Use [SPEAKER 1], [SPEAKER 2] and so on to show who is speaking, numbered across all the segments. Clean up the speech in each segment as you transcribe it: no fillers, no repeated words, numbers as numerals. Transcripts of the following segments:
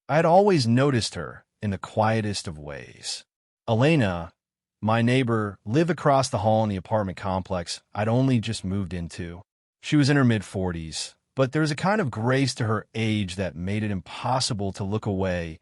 [SPEAKER 1] I had always noticed her in the quietest of ways. Elena, my neighbor, lived across the hall in the apartment complex I'd only just moved into. She was in her mid-40s, but there was a kind of grace to her age that made it impossible to look away,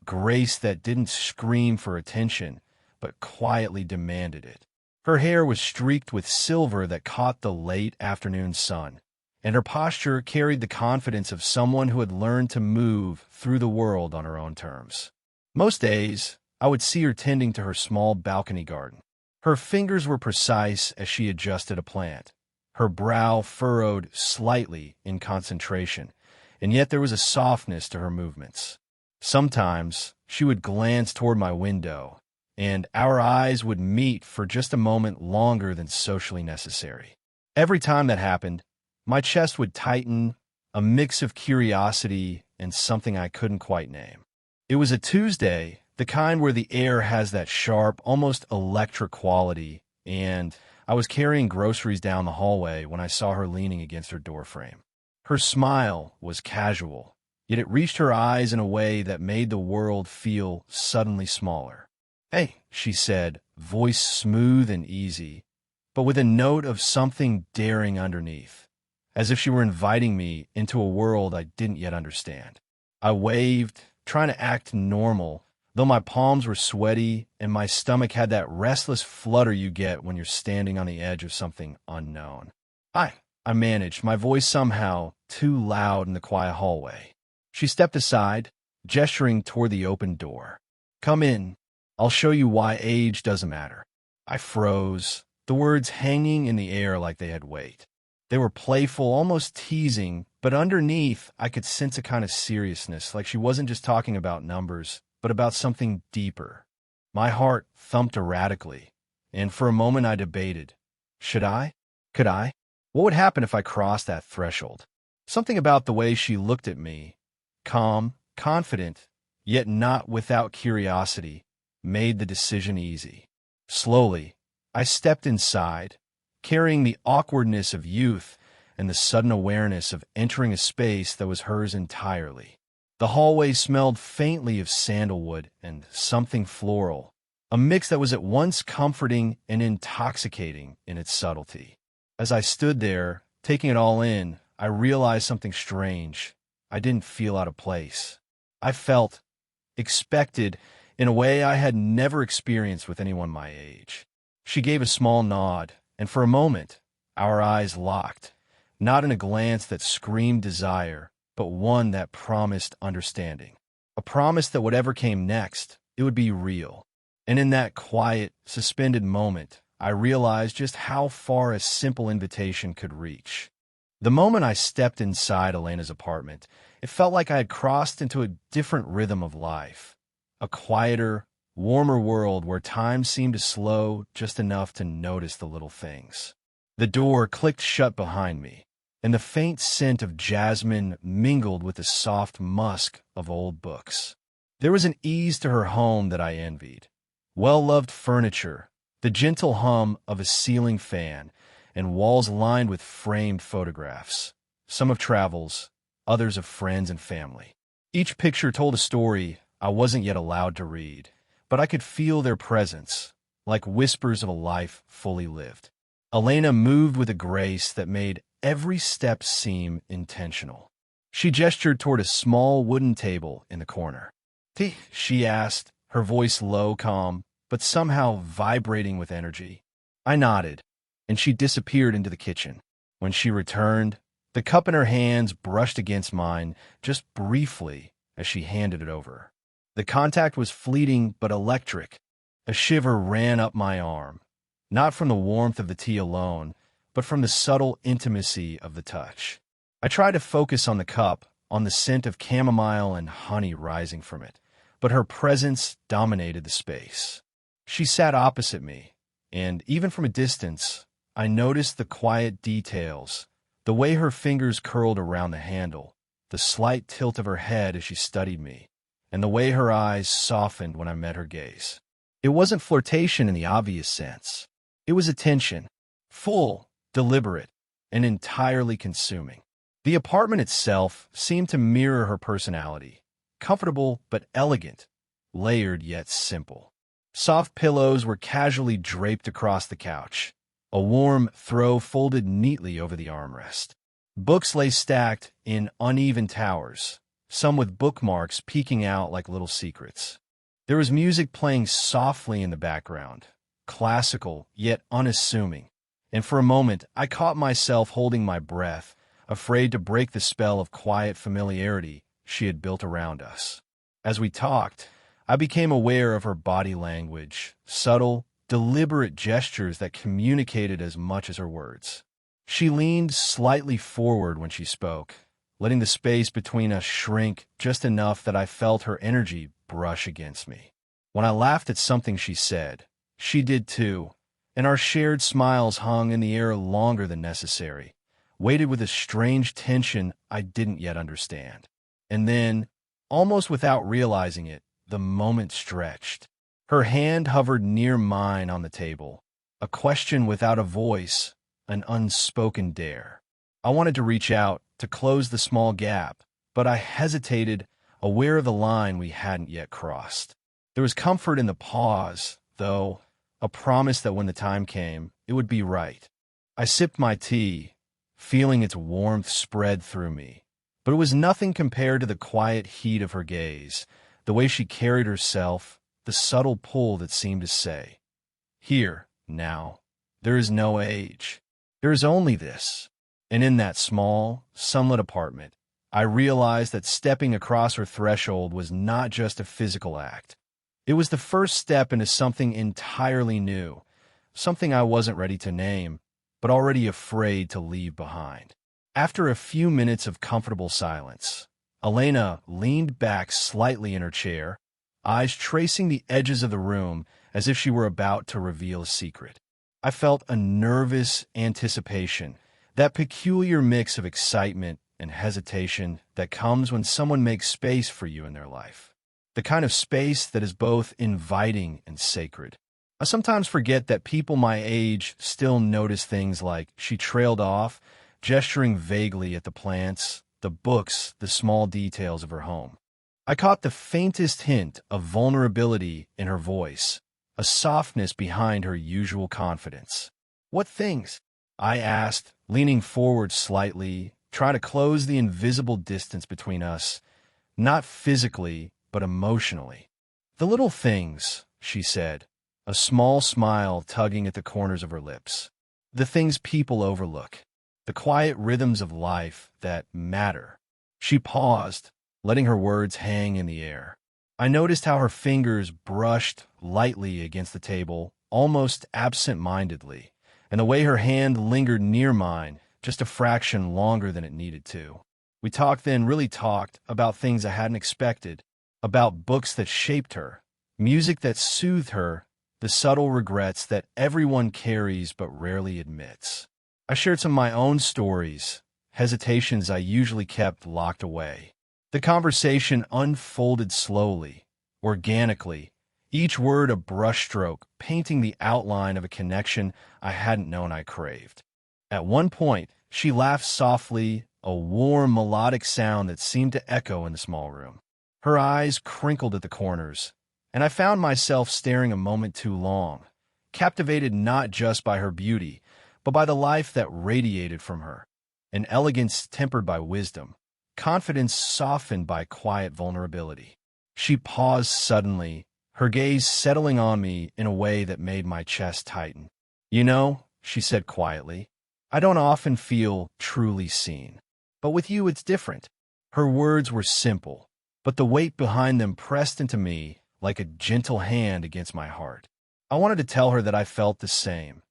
[SPEAKER 1] grace that didn't scream for attention, but quietly demanded it. Her hair was streaked with silver that caught the late afternoon sun, and her posture carried the confidence of someone who had learned to move through the world on her own terms. Most days, I would see her tending to her small balcony garden. Her fingers were precise as she adjusted a plant, her brow furrowed slightly in concentration, and yet there was a softness to her movements. Sometimes she would glance toward my window, and our eyes would meet for just a moment longer than socially necessary. Every time that happened, my chest would tighten, a mix of curiosity and something I couldn't quite name. It was a Tuesday, the kind where the air has that sharp, almost electric quality, and I was carrying groceries down the hallway when I saw her leaning against her doorframe. Her smile was casual, yet it reached her eyes in a way that made the world feel suddenly smaller. "Hey," she said, voice smooth and easy, but with a note of something daring underneath, as if she were inviting me into a world I didn't yet understand. I waved, trying to act normal, though my palms were sweaty and my stomach had that restless flutter you get when you're standing on the edge of something unknown. I managed, my voice somehow too loud in the quiet hallway. She stepped aside, gesturing toward the open door. "Come in. I'll show you why age doesn't matter." I froze, the words hanging in the air like they had weight. They were playful, almost teasing, but underneath I could sense a kind of seriousness, like she wasn't just talking about numbers, but about something deeper. My heart thumped erratically, and for a moment I debated. Should I? Could I? What would happen if I crossed that threshold? Something about the way she looked at me, calm, confident, yet not without curiosity, made the decision easy. Slowly, I stepped inside, carrying the awkwardness of youth and the sudden awareness of entering a space that was hers entirely. The hallway smelled faintly of sandalwood and something floral, a mix that was at once comforting and intoxicating in its subtlety. As I stood there, taking it all in, I realized something strange. I didn't feel out of place. I felt expected in a way I had never experienced with anyone my age. She gave a small nod, and for a moment, our eyes locked, not in a glance that screamed desire, but one that promised understanding. A promise that whatever came next, it would be real. And in that quiet, suspended moment, I realized just how far a simple invitation could reach. The moment I stepped inside Elena's apartment, it felt like I had crossed into a different rhythm of life. A quieter, warmer world where time seemed to slow just enough to notice the little things. The door clicked shut behind me, and the faint scent of jasmine mingled with the soft musk of old books. There was an ease to her home that I envied. Well-loved furniture, the gentle hum of a ceiling fan, and walls lined with framed photographs, some of travels, others of friends and family. Each picture told a story I wasn't yet allowed to read, but I could feel their presence, like whispers of a life fully lived. Elena moved with a grace that made every step seem intentional. She gestured toward a small wooden table in the corner. "Tea?" she asked, her voice low, calm, but somehow vibrating with energy. I nodded, and she disappeared into the kitchen. When she returned, the cup in her hands brushed against mine just briefly as she handed it over. The contact was fleeting but electric. A shiver ran up my arm, not from the warmth of the tea alone, but from the subtle intimacy of the touch. I tried to focus on the cup, on the scent of chamomile and honey rising from it, but her presence dominated the space. She sat opposite me, and even from a distance, I noticed the quiet details, the way her fingers curled around the handle, the slight tilt of her head as she studied me, and the way her eyes softened when I met her gaze. It wasn't flirtation in the obvious sense. It was attention, full, deliberate, and entirely consuming. The apartment itself seemed to mirror her personality, comfortable but elegant, layered yet simple. Soft pillows were casually draped across the couch, a warm throw folded neatly over the armrest. Books lay stacked in uneven towers, some with bookmarks peeking out like little secrets. There was music playing softly in the background, classical yet unassuming, and for a moment I caught myself holding my breath, afraid to break the spell of quiet familiarity she had built around us. As we talked, I became aware of her body language, subtle, deliberate gestures that communicated as much as her words. She leaned slightly forward when she spoke, letting the space between us shrink just enough that I felt her energy brush against me. When I laughed at something she said, she did too, and our shared smiles hung in the air longer than necessary, weighted with a strange tension I didn't yet understand. And then, almost without realizing it, the moment stretched. Her hand hovered near mine on the table, a question without a voice, an unspoken dare. I wanted to reach out, to close the small gap, but I hesitated, aware of the line we hadn't yet crossed. There was comfort in the pause, though, a promise that when the time came, it would be right. I sipped my tea, feeling its warmth spread through me, but it was nothing compared to the quiet heat of her gaze, the way she carried herself, the subtle pull that seemed to say, "Here, now, there is no age. There is only this." And in that small, sunlit apartment, I realized that stepping across her threshold was not just a physical act. It was the first step into something entirely new, something I wasn't ready to name, but already afraid to leave behind. After a few minutes of comfortable silence, Elena leaned back slightly in her chair, eyes tracing the edges of the room as if she were about to reveal a secret. I felt a nervous anticipation, that peculiar mix of excitement and hesitation that comes when someone makes space for you in their life. The kind of space that is both inviting and sacred. I sometimes forget that people my age still notice things like she trailed off, gesturing vaguely at the plants, the books, the small details of her home. I caught the faintest hint of vulnerability in her voice, a softness behind her usual confidence. "What things?" I asked, leaning forward slightly, trying to close the invisible distance between us, not physically, but emotionally. "The little things," she said, a small smile tugging at the corners of her lips. "The things people overlook. The quiet rhythms of life that matter." She paused, letting her words hang in the air. I noticed how her fingers brushed lightly against the table, almost absent-mindedly, and the way her hand lingered near mine just a fraction longer than it needed to. We really talked about things I hadn't expected, about books that shaped her, music that soothed her, the subtle regrets that everyone carries but rarely admits. I shared some of my own stories, hesitations I usually kept locked away. The conversation unfolded slowly, organically, each word a brushstroke painting the outline of a connection I hadn't known I craved. At one point, she laughed softly, a warm, melodic sound that seemed to echo in the small room. Her eyes crinkled at the corners, and I found myself staring a moment too long, captivated not just by her beauty, but by the life that radiated from her, an elegance tempered by wisdom, confidence softened by quiet vulnerability. She paused suddenly, her gaze settling on me in a way that made my chest tighten. "You know," she said quietly, "I don't often feel truly seen. But with you it's different." Her words were simple, but the weight behind them pressed into me like a gentle hand against my heart. I wanted to tell her that I felt the same,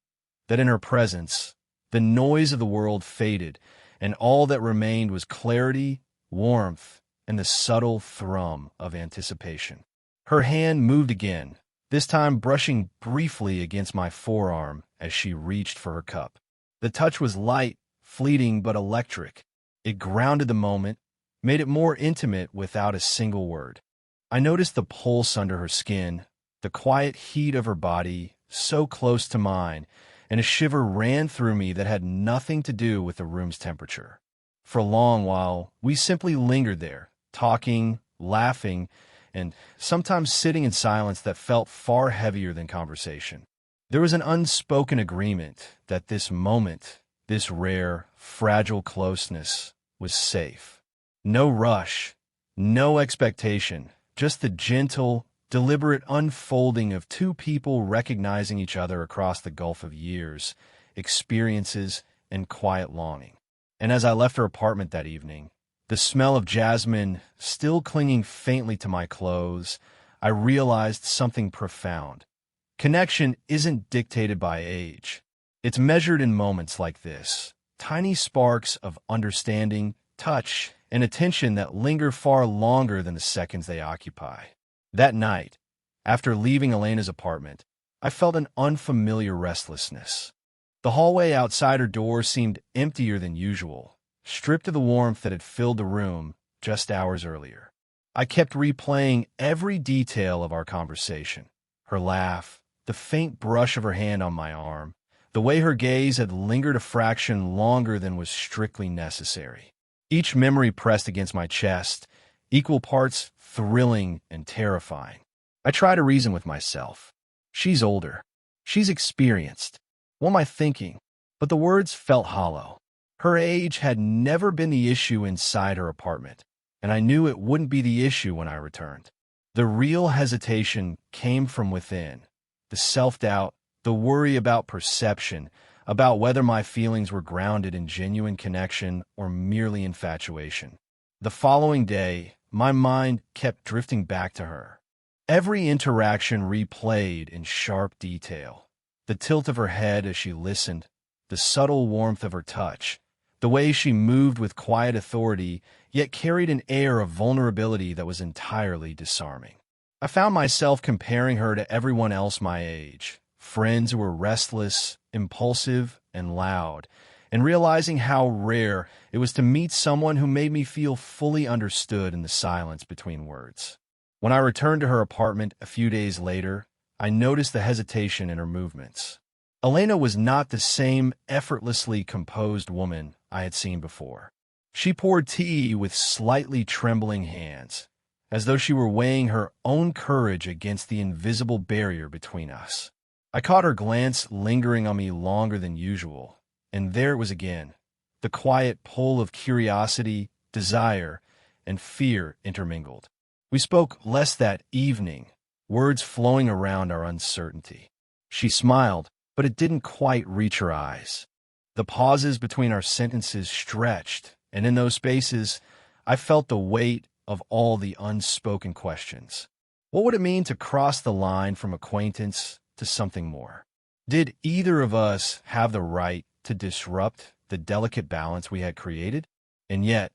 [SPEAKER 1] that in her presence, the noise of the world faded, and all that remained was clarity, warmth, and the subtle thrum of anticipation. Her hand moved again, this time brushing briefly against my forearm as she reached for her cup. The touch was light, fleeting, but electric. It grounded the moment, made it more intimate without a single word. I noticed the pulse under her skin, the quiet heat of her body, so close to mine, and a shiver ran through me that had nothing to do with the room's temperature. For a long while, we simply lingered there, talking, laughing, and sometimes sitting in silence that felt far heavier than conversation. There was an unspoken agreement that this moment, this rare, fragile closeness, was safe. No rush, no expectation, just the gentle, deliberate unfolding of two people recognizing each other across the gulf of years, experiences, and quiet longing. And as I left her apartment that evening, the smell of jasmine still clinging faintly to my clothes, I realized something profound. Connection isn't dictated by age. It's measured in moments like this, tiny sparks of understanding, touch, and attention that linger far longer than the seconds they occupy. That night, after leaving Elena's apartment, I felt an unfamiliar restlessness. The hallway outside her door seemed emptier than usual, stripped of the warmth that had filled the room just hours earlier. I kept replaying every detail of our conversation, her laugh, the faint brush of her hand on my arm, the way her gaze had lingered a fraction longer than was strictly necessary. Each memory pressed against my chest, equal parts thrilling and terrifying. I try to reason with myself. She's older. She's experienced. What am I thinking? But the words felt hollow. Her age had never been the issue inside her apartment, and I knew it wouldn't be the issue when I returned. The real hesitation came from within. The self-doubt, the worry about perception, about whether my feelings were grounded in genuine connection or merely infatuation. The following day, my mind kept drifting back to her. Every interaction replayed in sharp detail. The tilt of her head as she listened, the subtle warmth of her touch, the way she moved with quiet authority, yet carried an air of vulnerability that was entirely disarming. I found myself comparing her to everyone else my age, friends who were restless, impulsive, and loud, and realizing how rare it was to meet someone who made me feel fully understood in the silence between words. When I returned to her apartment a few days later, I noticed the hesitation in her movements. Elena was not the same effortlessly composed woman I had seen before. She poured tea with slightly trembling hands, as though she were weighing her own courage against the invisible barrier between us. I caught her glance lingering on me longer than usual, and there it was again, the quiet pull of curiosity, desire, and fear intermingled. We spoke less that evening, words flowing around our uncertainty. She smiled, but it didn't quite reach her eyes. The pauses between our sentences stretched, and in those spaces, I felt the weight of all the unspoken questions. What would it mean to cross the line from acquaintance to something more? Did either of us have the right to disrupt the delicate balance we had created? And yet,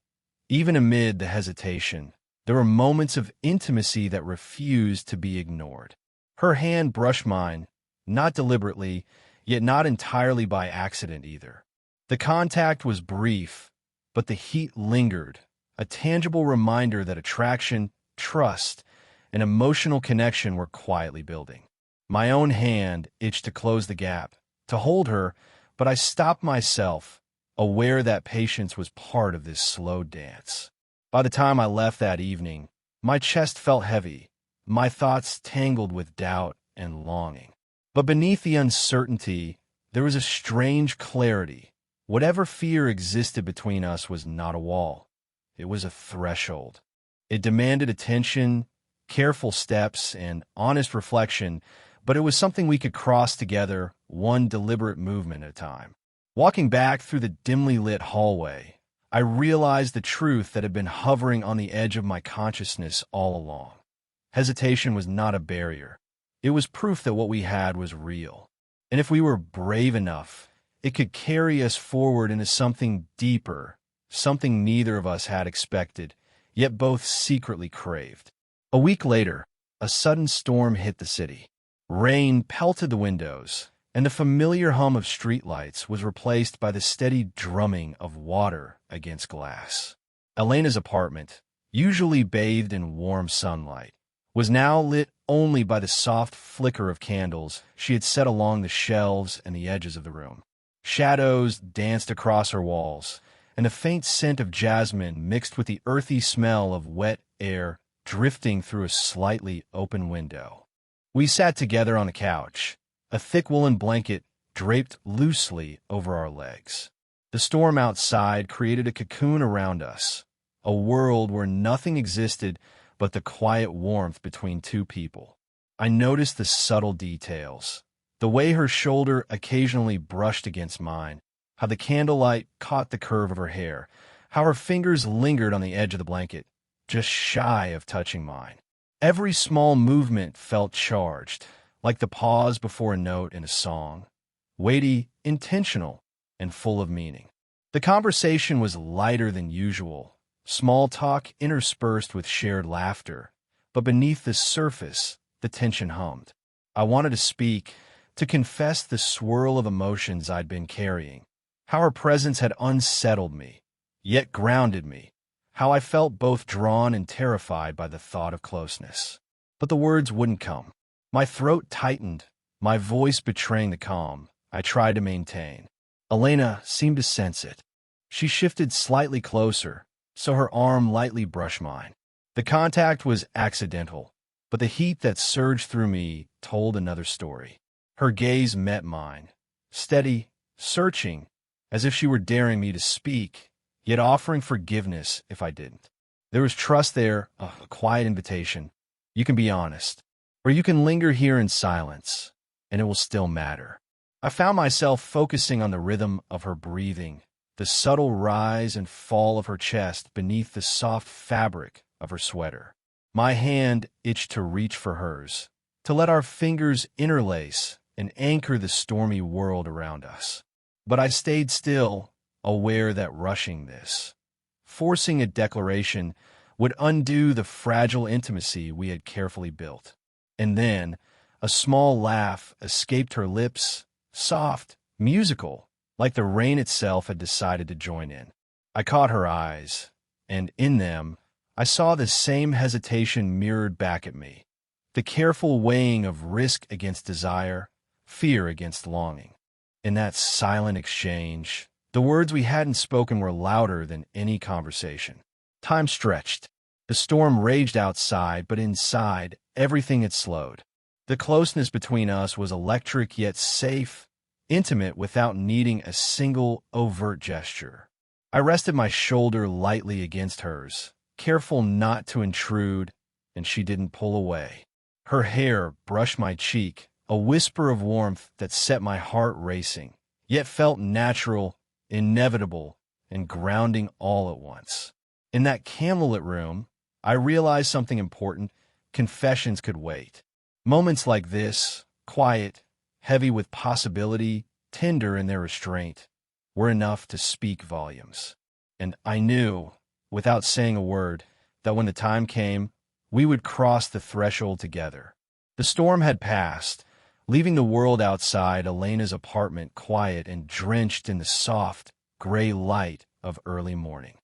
[SPEAKER 1] even amid the hesitation, there were moments of intimacy that refused to be ignored. Her hand brushed mine, not deliberately, yet not entirely by accident either. The contact was brief, but the heat lingered, a tangible reminder that attraction, trust, and emotional connection were quietly building. My own hand itched to close the gap, to hold her, but I stopped myself, aware that patience was part of this slow dance. By the time I left that evening, my chest felt heavy, my thoughts tangled with doubt and longing. But beneath the uncertainty, there was a strange clarity. Whatever fear existed between us was not a wall. It was a threshold. It demanded attention, careful steps, and honest reflection, but it was something we could cross together, one deliberate movement at a time. Walking back through the dimly lit hallway, I realized the truth that had been hovering on the edge of my consciousness all along. Hesitation was not a barrier. It was proof that what we had was real. And if we were brave enough, it could carry us forward into something deeper, something neither of us had expected, yet both secretly craved. A week later, a sudden storm hit the city. Rain pelted the windows, and the familiar hum of streetlights was replaced by the steady drumming of water against glass. Elena's apartment, usually bathed in warm sunlight, was now lit only by the soft flicker of candles she had set along the shelves and the edges of the room. Shadows danced across her walls, and a faint scent of jasmine mixed with the earthy smell of wet air drifting through a slightly open window. We sat together on the couch, a thick woolen blanket draped loosely over our legs. The storm outside created a cocoon around us, a world where nothing existed but the quiet warmth between two people. I noticed the subtle details, the way her shoulder occasionally brushed against mine, how the candlelight caught the curve of her hair, how her fingers lingered on the edge of the blanket, just shy of touching mine. Every small movement felt charged, like the pause before a note in a song, weighty, intentional, and full of meaning. The conversation was lighter than usual, small talk interspersed with shared laughter, but beneath the surface, the tension hummed. I wanted to speak, to confess the swirl of emotions I'd been carrying, how her presence had unsettled me, yet grounded me, how I felt both drawn and terrified by the thought of closeness. But the words wouldn't come. My throat tightened, my voice betraying the calm I tried to maintain. Elena seemed to sense it. She shifted slightly closer, so her arm lightly brushed mine. The contact was accidental, but the heat that surged through me told another story. Her gaze met mine, steady, searching, as if she were daring me to speak, yet offering forgiveness if I didn't. There was trust there, a quiet invitation. You can be honest, or you can linger here in silence, and it will still matter. I found myself focusing on the rhythm of her breathing, the subtle rise and fall of her chest beneath the soft fabric of her sweater. My hand itched to reach for hers, to let our fingers interlace and anchor the stormy world around us. But I stayed still, aware that rushing this, forcing a declaration, would undo the fragile intimacy we had carefully built. And then, a small laugh escaped her lips, soft, musical, like the rain itself had decided to join in. I caught her eyes, and in them, I saw the same hesitation mirrored back at me, the careful weighing of risk against desire, fear against longing. In that silent exchange, the words we hadn't spoken were louder than any conversation. Time stretched. The storm raged outside, but inside, everything had slowed. The closeness between us was electric yet safe, intimate without needing a single overt gesture. I rested my shoulder lightly against hers, careful not to intrude, and she didn't pull away. Her hair brushed my cheek, a whisper of warmth that set my heart racing, yet felt natural, inevitable, and grounding all at once. In that candlelit room, I realized something important. Confessions could wait. Moments like this, quiet, heavy with possibility, tender in their restraint, were enough to speak volumes. And I knew, without saying a word, that when the time came, we would cross the threshold together. The storm had passed, leaving the world outside Elena's apartment quiet and drenched in the soft, gray light of early morning.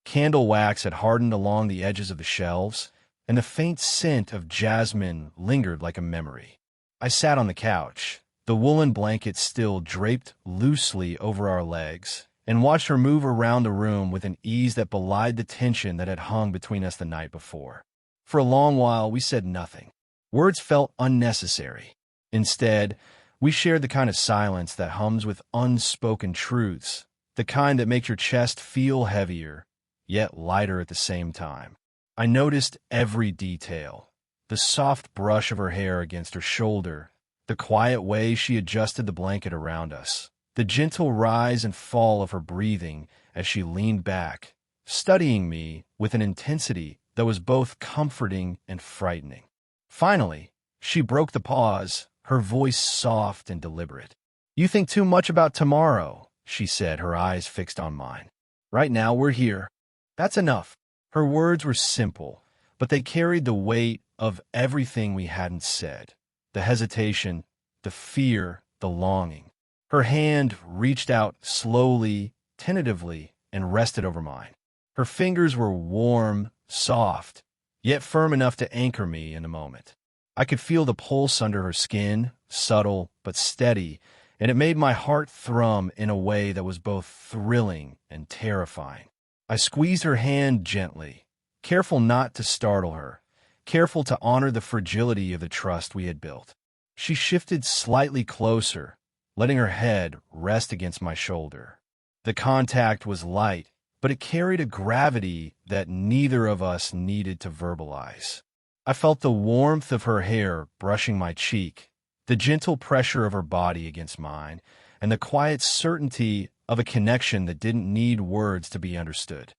[SPEAKER 1] Candle wax had hardened along the edges of the shelves, and the faint scent of jasmine lingered like a memory. I sat on the couch, the woolen blanket still draped loosely over our legs, and watched her move around the room with an ease that belied the tension that had hung between us the night before. For a long while, we said nothing. Words felt unnecessary. Instead, we shared the kind of silence that hums with unspoken truths, the kind that makes your chest feel heavier, yet lighter at the same time. I noticed every detail, the soft brush of her hair against her shoulder, the quiet way she adjusted the blanket around us, the gentle rise and fall of her breathing as she leaned back, studying me with an intensity that was both comforting and frightening. Finally, she broke the pause, her voice soft and deliberate. "You think too much about tomorrow," she said, her eyes fixed on mine. "Right now, we're here. That's enough." Her words were simple, but they carried the weight of everything we hadn't said. The hesitation, the fear, the longing. Her hand reached out slowly, tentatively, and rested over mine. Her fingers were warm, soft, yet firm enough to anchor me in the moment. I could feel the pulse under her skin, subtle but steady, and it made my heart thrum in a way that was both thrilling and terrifying. I squeezed her hand gently, careful not to startle her, careful to honor the fragility of the trust we had built. She shifted slightly closer, letting her head rest against my shoulder. The contact was light, but it carried a gravity that neither of us needed to verbalize. I felt the warmth of her hair brushing my cheek, the gentle pressure of her body against mine, and the quiet certainty of a connection that didn't need words to be understood.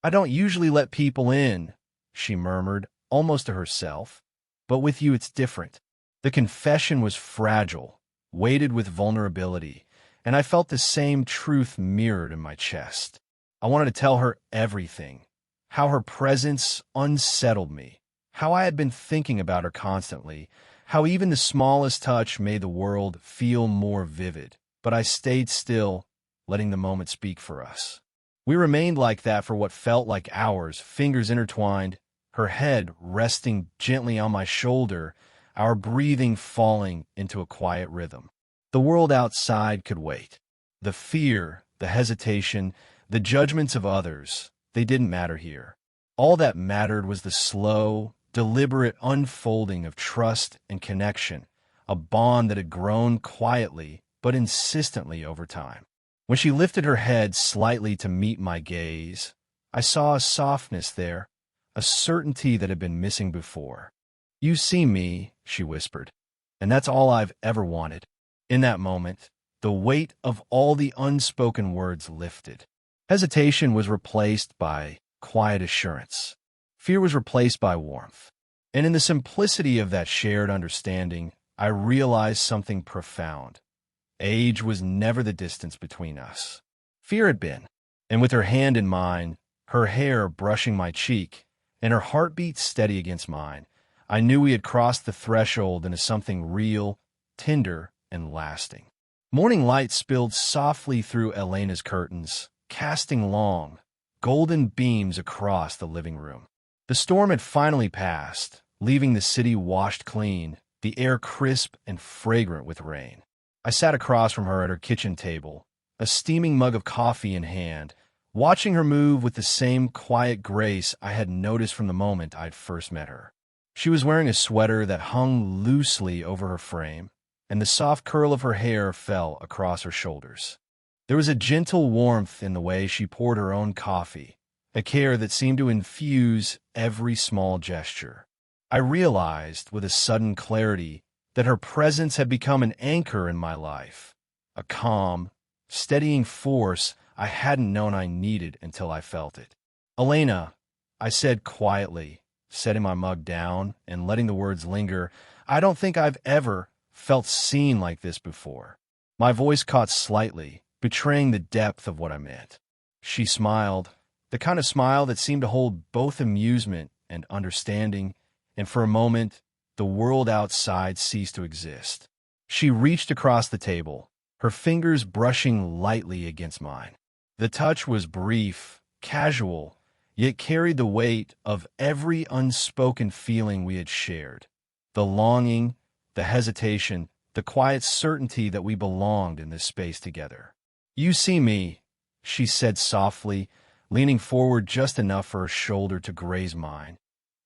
[SPEAKER 1] "I don't usually let people in," she murmured, almost to herself, "but with you it's different." The confession was fragile, weighted with vulnerability, and I felt the same truth mirrored in my chest. I wanted to tell her everything, how her presence unsettled me, how I had been thinking about her constantly, how even the smallest touch made the world feel more vivid. But I stayed still, letting the moment speak for us. We remained like that for what felt like hours, fingers intertwined, her head resting gently on my shoulder, our breathing falling into a quiet rhythm. The world outside could wait. The fear, the hesitation, the judgments of others, they didn't matter here. All that mattered was the slow, deliberate unfolding of trust and connection, a bond that had grown quietly but insistently over time. When she lifted her head slightly to meet my gaze, I saw a softness there, a certainty that had been missing before. "You see me," she whispered, "and that's all I've ever wanted." In that moment, the weight of all the unspoken words lifted. Hesitation was replaced by quiet assurance. Fear was replaced by warmth. And in the simplicity of that shared understanding, I realized something profound. Age was never the distance between us. Fear had been. And with her hand in mine, her hair brushing my cheek, and her heartbeat steady against mine, I knew we had crossed the threshold into something real, tender, and lasting. Morning light spilled softly through Elena's curtains, casting long, golden beams across the living room. The storm had finally passed, leaving the city washed clean, the air crisp and fragrant with rain. I sat across from her at her kitchen table, a steaming mug of coffee in hand, watching her move with the same quiet grace I had noticed from the moment I'd first met her. She was wearing a sweater that hung loosely over her frame, and the soft curl of her hair fell across her shoulders. There was a gentle warmth in the way she poured her own coffee, a care that seemed to infuse every small gesture. I realized with a sudden clarity that her presence had become an anchor in my life, a calm, steadying force I hadn't known I needed until I felt it. "Elena," I said quietly, setting my mug down and letting the words linger, "I don't think I've ever felt seen like this before." My voice caught slightly, betraying the depth of what I meant. She smiled, the kind of smile that seemed to hold both amusement and understanding, and for a moment, the world outside ceased to exist. She reached across the table, her fingers brushing lightly against mine. The touch was brief, casual, yet carried the weight of every unspoken feeling we had shared. The longing, the hesitation, the quiet certainty that we belonged in this space together. "You see me," she said softly, leaning forward just enough for her shoulder to graze mine.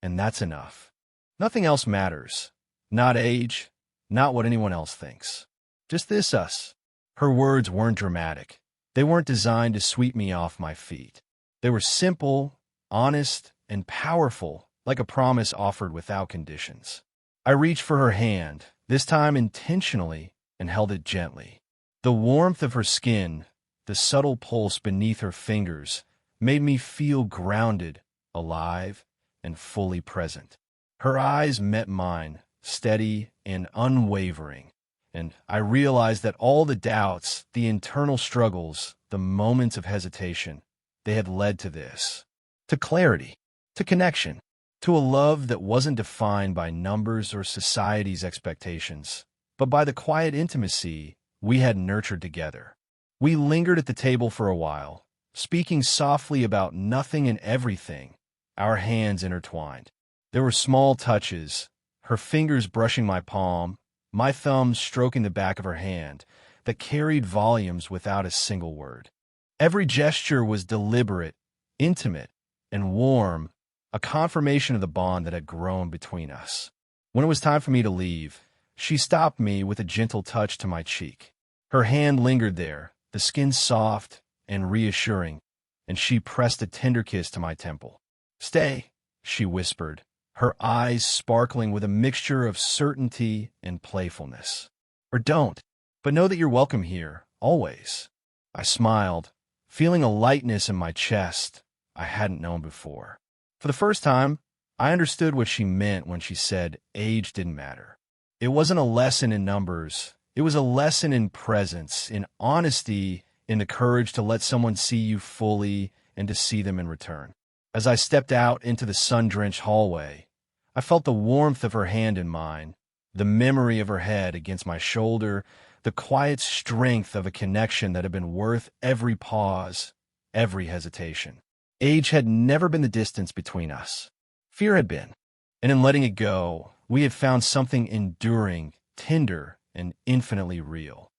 [SPEAKER 1] "And that's enough. Nothing else matters. Not age, not what anyone else thinks. Just this us." Her words weren't dramatic. They weren't designed to sweep me off my feet. They were simple, honest, and powerful, like a promise offered without conditions. I reached for her hand, this time intentionally, and held it gently. The warmth of her skin, the subtle pulse beneath her fingers, made me feel grounded, alive, and fully present. Her eyes met mine, steady and unwavering, and I realized that all the doubts, the internal struggles, the moments of hesitation, they had led to this, to clarity, to connection, to a love that wasn't defined by numbers or society's expectations, but by the quiet intimacy we had nurtured together. We lingered at the table for a while, speaking softly about nothing and everything, our hands intertwined. There were small touches, her fingers brushing my palm, my thumbs stroking the back of her hand, that carried volumes without a single word. Every gesture was deliberate, intimate, and warm, a confirmation of the bond that had grown between us. When it was time for me to leave, she stopped me with a gentle touch to my cheek. Her hand lingered there, the skin soft and reassuring, and she pressed a tender kiss to my temple. "Stay," she whispered, her eyes sparkling with a mixture of certainty and playfulness. "Or don't, but know that you're welcome here, always." I smiled, feeling a lightness in my chest I hadn't known before. For the first time, I understood what she meant when she said age didn't matter. It wasn't a lesson in numbers. It was a lesson in presence, in honesty, in the courage to let someone see you fully and to see them in return. As I stepped out into the sun-drenched hallway, I felt the warmth of her hand in mine, the memory of her head against my shoulder, the quiet strength of a connection that had been worth every pause, every hesitation. Age had never been the distance between us. Fear had been. And in letting it go, we had found something enduring, tender, and infinitely real.